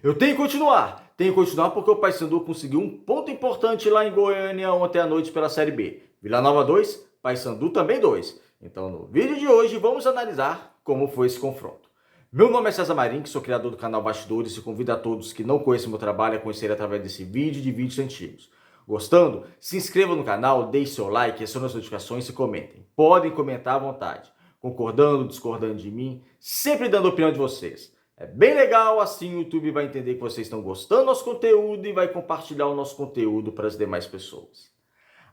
Eu tenho que continuar porque o Paysandu conseguiu um ponto importante lá em Goiânia ontem à noite pela Série B. Vila Nova 2, Paysandu também 2. Então no vídeo de hoje vamos analisar como foi esse confronto. Meu nome é César Marim, que sou criador do canal Bastidores e convido a todos que não conhecem meu trabalho a conhecer através desse vídeo e de vídeos antigos. Gostando? Se inscreva no canal, deixe seu like, acione as notificações e comentem. Podem comentar à vontade, concordando, discordando de mim, sempre dando a opinião de vocês. É bem legal, assim o YouTube vai entender que vocês estão gostando do nosso conteúdo e vai compartilhar o nosso conteúdo para as demais pessoas.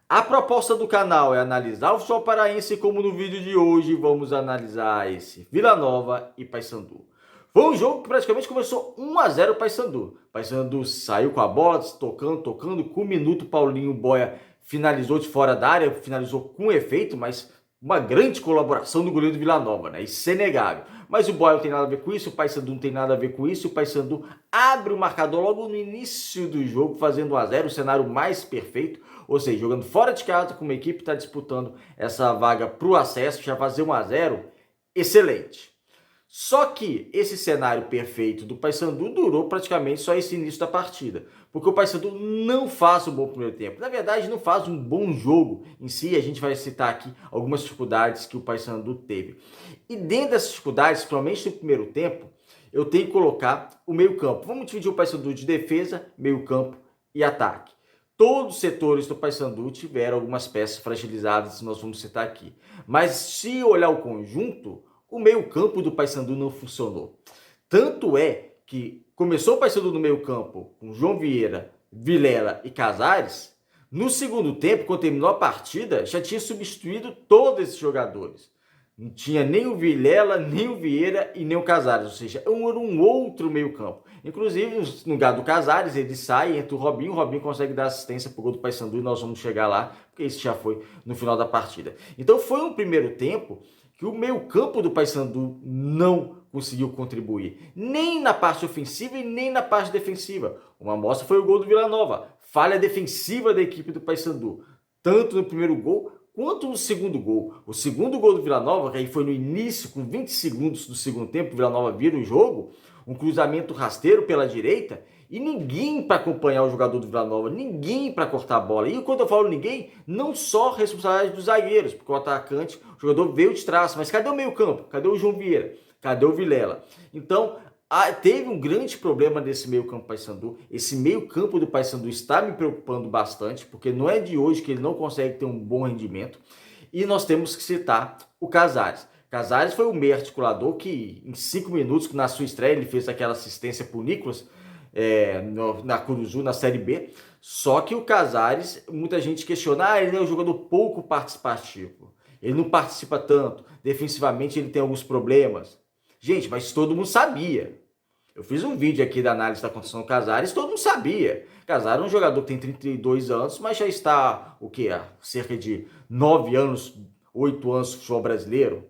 A proposta do canal é analisar o futebol paraense, como no vídeo de hoje vamos analisar esse Vila Nova e Paysandu. Foi um jogo que praticamente começou 1-0 Paysandu. Paysandu saiu com a bola, tocando, com um minuto Paulinho Boia finalizou de fora da área, finalizou com efeito, mas uma grande colaboração do goleiro do Vila Nova, né? Isso é inegável. Mas o Boia não tem nada a ver com isso, o Paysandu não tem nada a ver com isso. O Paysandu abre o marcador logo no início do jogo, fazendo 1-0, o cenário mais perfeito. Ou seja, jogando fora de casa, com uma equipe que está disputando essa vaga para o acesso, já fazer 1-0, excelente. Só que esse cenário perfeito do Paysandu durou praticamente só esse início da partida, porque o Paysandu não faz um bom primeiro tempo. Na verdade, não faz um bom jogo em si. A gente vai citar aqui algumas dificuldades que o Paysandu teve. E dentro dessas dificuldades, principalmente no primeiro tempo, eu tenho que colocar o meio-campo. Vamos dividir o Paysandu de defesa, meio-campo e ataque. Todos os setores do Paysandu tiveram algumas peças fragilizadas, nós vamos citar aqui. Mas se olhar o conjunto, o meio-campo do Paysandu não funcionou. Tanto é que começou o Paysandu no meio-campo com João Vieira, Vilela e Casares. No segundo tempo, quando terminou a partida, já tinha substituído todos esses jogadores. Não tinha nem o Vilela, nem o Vieira e nem o Casares, ou seja, era um outro meio-campo. Inclusive, no lugar do Casares, ele sai, entra o Robinho consegue dar assistência para o gol do Paysandu e nós vamos chegar lá, porque isso já foi no final da partida. Então foi um primeiro tempo que o meio-campo do Paysandu não conseguiu contribuir, nem na parte ofensiva e nem na parte defensiva. Uma amostra foi o gol do Vila Nova, falha defensiva da equipe do Paysandu, tanto no primeiro gol quanto no segundo gol. O segundo gol do Vila Nova, que aí foi no início, com 20 segundos do segundo tempo, o Vila Nova vira o jogo, um cruzamento rasteiro pela direita, e ninguém para acompanhar o jogador do Vila Nova, ninguém para cortar a bola. E quando eu falo ninguém, não só responsabilidade dos zagueiros, porque o atacante, o jogador veio de trás, mas cadê o meio-campo? Cadê o João Vieira? Cadê o Vilela? Então, teve um grande problema nesse meio-campo Paysandu. Esse meio-campo do Paysandu está me preocupando bastante, porque não é de hoje que ele não consegue ter um bom rendimento. E nós temos que citar o Casares. Casares foi o meio articulador que, em 5 minutos, na sua estreia, ele fez aquela assistência para o Nicolas, na Curuzu, na Série B. Só que o Casares, muita gente questiona, ele é um jogador pouco participativo. Ele não participa tanto. Defensivamente, ele tem alguns problemas. Gente, mas todo mundo sabia. Eu fiz um vídeo aqui da análise da condição do Casares, todo mundo sabia. Casares é um jogador que tem 32 anos, mas já está, há cerca de 9 anos, 8 anos no futebol brasileiro.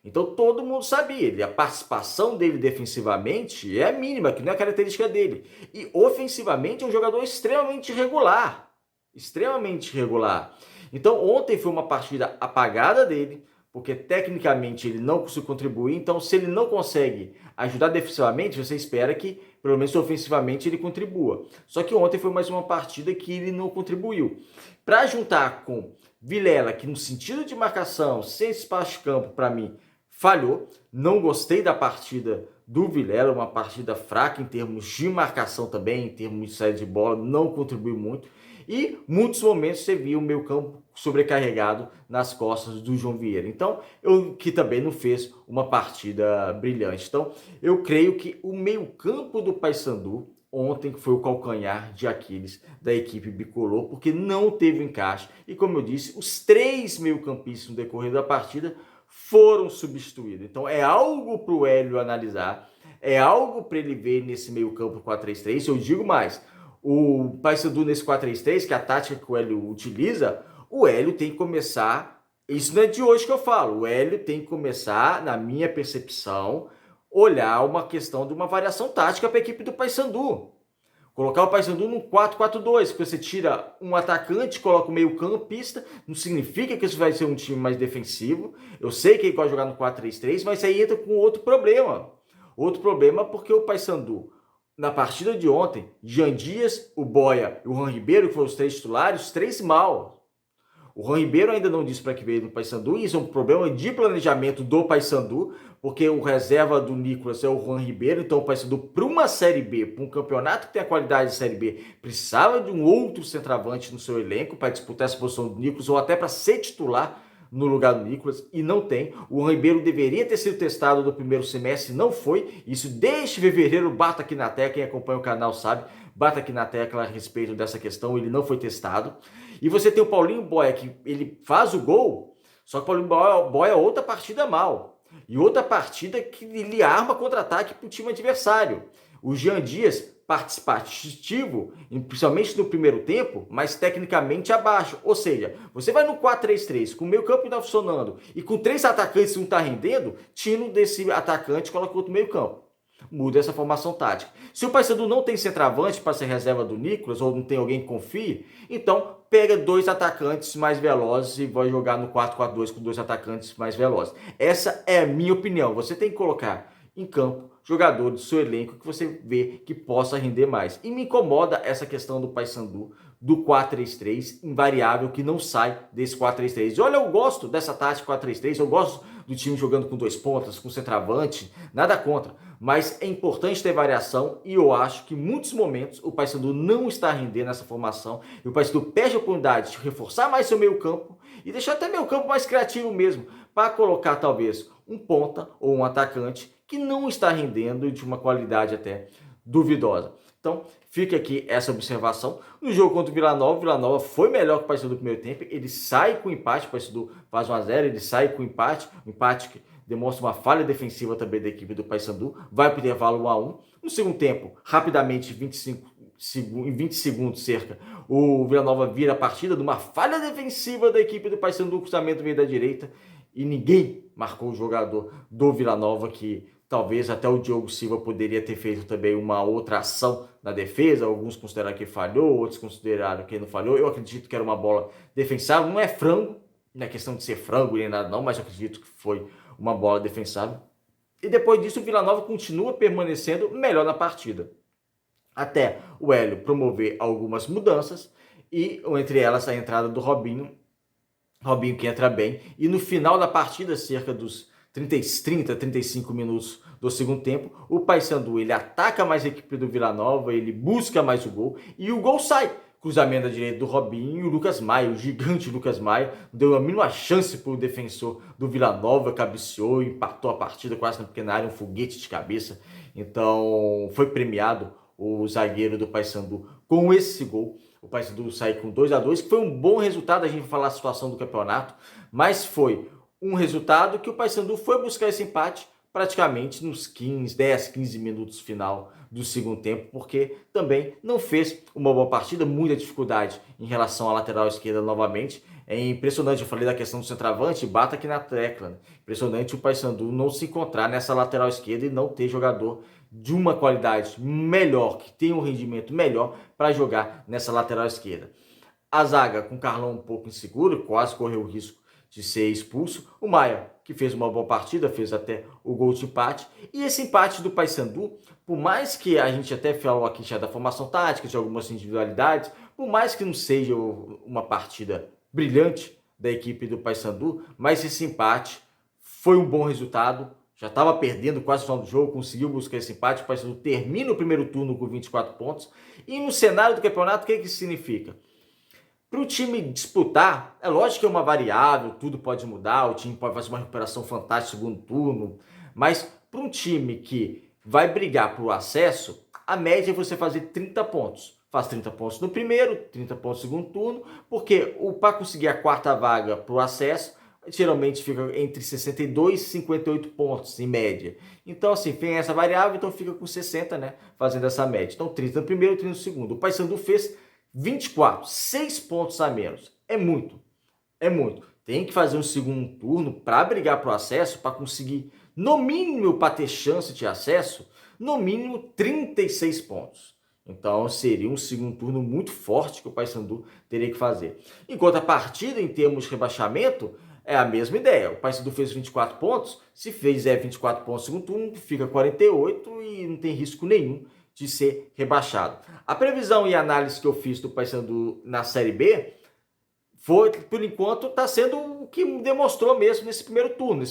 Então todo mundo sabia, a participação dele defensivamente é mínima, que não é característica dele. E ofensivamente é um jogador extremamente irregular. Extremamente irregular. Então ontem foi uma partida apagada dele, porque tecnicamente ele não conseguiu contribuir. Então se ele não consegue ajudar defensivamente, você espera que pelo menos ofensivamente ele contribua. Só que ontem foi mais uma partida que ele não contribuiu. Para juntar com Vilela, que no sentido de marcação, sem espaço de campo, para mim, falhou. Não gostei da partida do Vilela, uma partida fraca em termos de marcação também, em termos de saída de bola, não contribuiu muito. E muitos momentos você viu o meio campo sobrecarregado nas costas do João Vieira. Então, que também não fez uma partida brilhante. Então, eu creio que o meio campo do Paysandu ontem foi o calcanhar de Aquiles da equipe bicolor, porque não teve encaixe. E como eu disse, os 3 meio-campistas no decorrer da partida foram substituídos. Então é algo para o Hélio analisar, é algo para ele ver nesse meio campo 4-3-3. Eu digo mais, o Paysandu nesse 4-3-3, que é a tática que o Hélio utiliza, o Hélio tem que começar, isso não é de hoje que eu falo, o Hélio tem que começar, na minha percepção, olhar uma questão de uma variação tática para a equipe do Paysandu. Colocar o Paysandu num 4-4-2, que você tira um atacante, coloca o meio campista, não significa que isso vai ser um time mais defensivo. Eu sei que ele pode jogar no 4-3-3, mas aí entra com outro problema. Outro problema porque o Paysandu Na partida de ontem, Jean Dias, o Boia e o Juan Ribeiro, que foram os três titulares, os três mal. O Juan Ribeiro ainda não disse para que veio no Paysandu, e isso é um problema de planejamento do Paysandu, porque o reserva do Nicolas é o Juan Ribeiro, então o Paysandu, para uma Série B, para um campeonato que tem a qualidade de Série B, precisava de um outro centroavante no seu elenco para disputar essa posição do Nicolas, ou até para ser titular no lugar do Nicolas, e não tem. O Juan Ribeiro deveria ter sido testado no primeiro semestre, não foi. Isso desde fevereiro, bata aqui na tecla, quem acompanha o canal sabe, bata aqui na tecla a respeito dessa questão, ele não foi testado. E você tem o Paulinho Boia, que ele faz o gol, só que o Paulinho Boia outra partida mal. E outra partida que ele arma contra-ataque para o time adversário. O Jean Dias, participativo, principalmente no primeiro tempo, mas tecnicamente abaixo. Ou seja, você vai no 4-3-3, com o meio campo não funcionando, e com três atacantes e um está rendendo, tira desse atacante e coloca outro meio campo. Muda essa formação tática. Se o Paysandu não tem centroavante para ser reserva do Nicolas, ou não tem alguém que confie, então pega dois atacantes mais velozes e vai jogar no 4-4-2 com dois atacantes mais velozes. Essa é a minha opinião. Você tem que colocar em campo jogadores do seu elenco que você vê que possa render mais. E me incomoda essa questão do Paysandu, do 4-3-3, invariável, que não sai desse 4-3-3. E olha, eu gosto dessa tática 4-3-3, eu gosto do time jogando com dois pontas, com centroavante, nada contra. Mas é importante ter variação e eu acho que em muitos momentos o Paysandu não está rendendo nessa formação e o Paysandu perde a oportunidade de reforçar mais seu meio campo e deixar até meio campo mais criativo mesmo, para colocar talvez um ponta ou um atacante que não está rendendo de uma qualidade até duvidosa. Então, fica aqui essa observação. No jogo contra o Vila Nova foi melhor que o Paysandu no primeiro tempo. Ele sai com empate, o Paysandu faz 1-0, ele sai com empate. Um empate que demonstra uma falha defensiva também da equipe do Paysandu. Vai para o intervalo 1-1. No segundo tempo, rapidamente, em 20 segundos cerca, o Vila Nova vira a partida de uma falha defensiva da equipe do Paysandu, cruzamento meio da direita. E ninguém marcou o jogador do Vila Nova, que talvez até o Diogo Silva poderia ter feito também uma outra ação na defesa. Alguns consideraram que falhou, outros consideraram que não falhou. Eu acredito que era uma bola defensável. Não é frango, não é questão de ser frango nem nada não, mas eu acredito que foi uma bola defensável. E depois disso o Vila Nova continua permanecendo melhor na partida. Até o Hélio promover algumas mudanças e entre elas a entrada do Robinho que entra bem. E no final da partida, cerca dos 35 minutos do segundo tempo, o Paysandu ele ataca mais a equipe do Vila Nova, ele busca mais o gol e o gol sai. Cruzamento da direita do Robinho e o Lucas Maia, o gigante Lucas Maia, deu a mínima chance para o defensor do Vila Nova, cabeceou, empatou a partida quase na pequena área, um foguete de cabeça. Então foi premiado o zagueiro do Paysandu com esse gol. O Paysandu sai com 2-2, que foi um bom resultado. A gente vai falar a situação do campeonato, mas foi um resultado que o Paysandu foi buscar esse empate praticamente nos 10, 15 minutos final do segundo tempo, porque também não fez uma boa partida, muita dificuldade em relação à lateral esquerda novamente. É impressionante, eu falei da questão do centroavante, bata aqui na tecla, né? Impressionante o Paysandu não se encontrar nessa lateral esquerda e não ter jogador de uma qualidade melhor, que tenha um rendimento melhor para jogar nessa lateral esquerda. A zaga com o Carlão um pouco inseguro, quase correu o risco de ser expulso. O Maia, que fez uma boa partida, fez até o gol de empate. E esse empate do Paysandu, por mais que a gente até falou aqui já da formação tática, de algumas individualidades, por mais que não seja uma partida brilhante da equipe do Paysandu, mas esse empate foi um bom resultado. Já estava perdendo quase o final do jogo, conseguiu buscar esse empate. O Paysandu termina o primeiro turno com 24 pontos. E no cenário do campeonato, o que isso significa? Para o time disputar, é lógico que é uma variável, tudo pode mudar, o time pode fazer uma recuperação fantástica no segundo turno, mas para um time que vai brigar por acesso, a média é você fazer 30 pontos. Faz 30 pontos no primeiro, 30 pontos no segundo turno, porque para conseguir a quarta vaga para o acesso, geralmente fica entre 62 e 58 pontos em média. Então, assim, tem essa variável, então fica com 60, né? Fazendo essa média. Então, 30 no primeiro, 30 no segundo. O Paysandu fez 24, 6 pontos a menos. É muito. É muito. Tem que fazer um segundo turno para brigar para o acesso, para conseguir, no mínimo, para ter chance de acesso, no mínimo 36 pontos. Então, seria um segundo turno muito forte que o Paysandu teria que fazer. Enquanto a partida, em termos de rebaixamento, é a mesma ideia. O Paysandu fez 24 pontos. Se fizer 24 pontos no segundo turno, fica 48 e não tem risco nenhum de ser rebaixado. A previsão e análise que eu fiz do Paysandu na Série B foi, por enquanto, está sendo o que demonstrou mesmo nesse primeiro turno,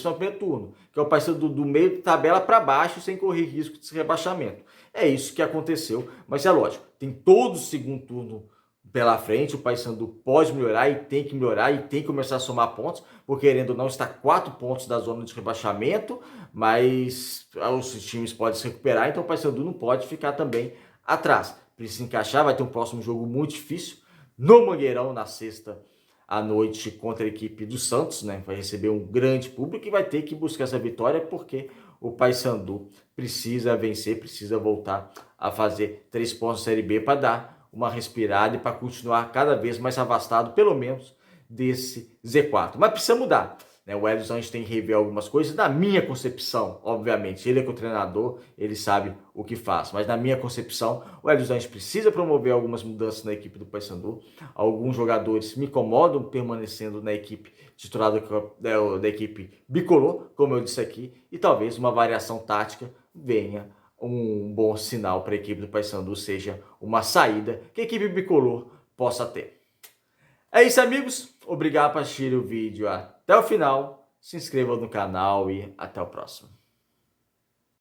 que é o Paysandu do meio de tabela para baixo, sem correr risco de rebaixamento. É isso que aconteceu, mas é lógico, tem todo o segundo turno pela frente, o Paysandu pode melhorar e tem que melhorar e tem que começar a somar pontos, porque querendo ou não, está 4 pontos da zona de rebaixamento, mas os times podem se recuperar, então o Paysandu não pode ficar também atrás. Precisa encaixar, vai ter um próximo jogo muito difícil, no Mangueirão, na sexta à noite, contra a equipe do Santos, né? Vai receber um grande público e vai ter que buscar essa vitória, porque o Paysandu precisa vencer, precisa voltar a fazer 3 pontos na Série B para dar uma respirada e para continuar cada vez mais afastado, pelo menos, desse Z4. Mas precisa mudar, né? O Hélio Anjos tem que rever algumas coisas, na minha concepção, obviamente. Ele é o treinador, ele sabe o que faz. Mas na minha concepção, o Hélio Anjos precisa promover algumas mudanças na equipe do Paysandu. Alguns jogadores me incomodam permanecendo na equipe titular da equipe bicolor, como eu disse aqui, e talvez uma variação tática venha um bom sinal para a equipe do Paysandu, seja uma saída que a equipe bicolor possa ter. É isso, amigos. Obrigado por assistir o vídeo até o final. Se inscreva no canal e até o próximo.